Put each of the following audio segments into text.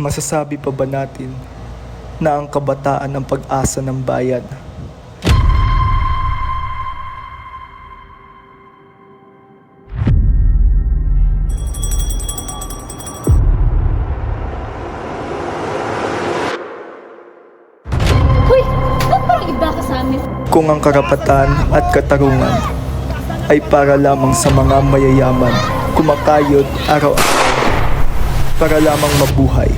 Masasabi pa ba natin na ang kabataan ang pag-asa ng bayan? Hoy! Ba't parang iba ka sa amin? Kung ang karapatan at katarungan ay para lamang sa mga mayayaman, kumakayod araw-araw para lamang mabuhay.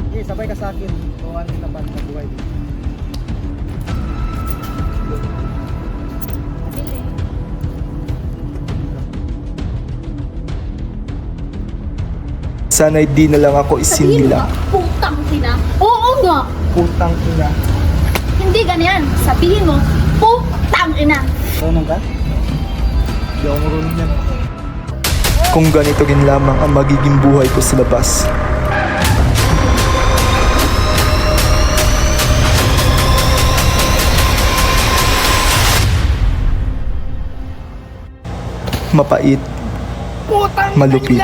Okay, sabay ka sa akin kung ano yung dapat na buhay dito. Sana'y di na lang ako Sabihin mo isinila. nga, putang ina. Oo nga! Putang ina. Hindi ganyan. Sabihin mo, putang ina. Marunong ka? Hindi ako marunong yan. Kung ganito rin lamang ang magiging buhay ko sa labas. Mapait, malupit,